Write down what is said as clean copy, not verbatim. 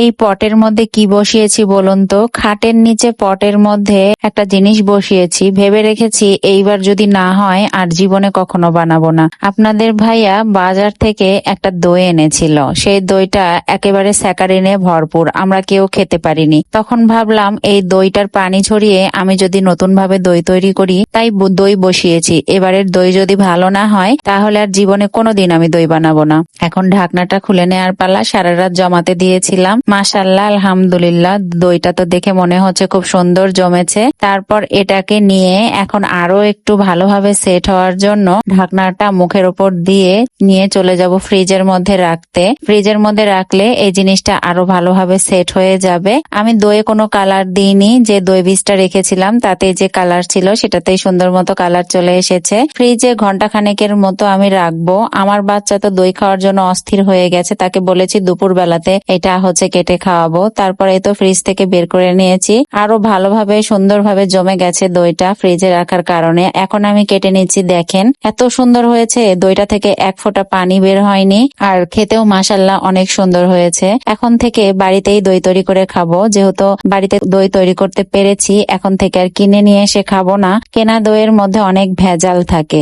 এই পটের মধ্যে কি বসিয়েছি বলুন তো? খাটের নিচে পটের মধ্যে একটা জিনিস বসিয়েছি, ভেবে রেখেছি এইবার যদি না হয় আর জীবনে কখনো বানাবো না। আপনাদের ভাইয়া বাজার থেকে একটা দই এনেছিল, সেই দইটা একেবারে স্যাকারিনে ভরপুর, আমরা কেউ খেতে পারিনি। তখন ভাবলাম এই দইটার পানি ঝরিয়ে আমি যদি নতুন ভাবে দই তৈরি করি, তাই দই বসিয়েছি। এবারের দই যদি ভালো না হয় তাহলে আর জীবনে কোনোদিন আমি দই বানাবো না। এখন ঢাকনাটা খুলে নেওয়ার পালা। সারা রাত জমাতে দিয়েছিলাম, মাশাআল্লাহ আলহামদুলিল্লাহ দইটা তো দেখে মনে হচ্ছে খুব সুন্দর জমেছে। তারপর এটাকে নিয়ে এখন আরো একটু ভালোভাবে সেট হওয়ার জন্য ঢাকনাটা মুখের উপর দিয়ে নিয়ে চলে যাব ফ্রিজের মধ্যে রাখতে। ফ্রিজের মধ্যে রাখলে এই জিনিসটা আরো ভালোভাবে সেট হয়ে যাবে। আমি দইয়ে কোনো কালার দিইনি, যে দই বীজটা রেখেছিলাম তাতে যে কালার ছিল সেটাতেই সুন্দর মতো কালার চলে এসেছে। ফ্রিজে ঘন্টা খানেকের মতো আমি রাখবো। আমার বাচ্চা তো দই খাওয়ার জন্য অস্থির হয়ে গেছে, তাকে বলেছি দুপুর বেলাতে এটা কেটে খাওয়াবো। তারপরে তো ফ্রিজ থেকে বের করে নিয়েছি, আরো ভালোভাবে সুন্দরভাবে জমে গেছে দইটা ফ্রিজে রাখার কারণে। এখন আমি কেটে নিচ্ছি, দেখেন এত সুন্দর হয়েছে, দইটা থেকে এক ফোঁটা পানি বের হয়নি, আর খেতেও মাশাআল্লাহ অনেক সুন্দর হয়েছে। এখন থেকে বাড়িতেই দই তৈরি করে খাবো, যেহেতু বাড়িতে দই তৈরি করতে পেরেছি এখন থেকে আর কিনে নিয়ে এসে খাবো না। কেনা দইয়ের মধ্যে অনেক ভেজাল থাকে।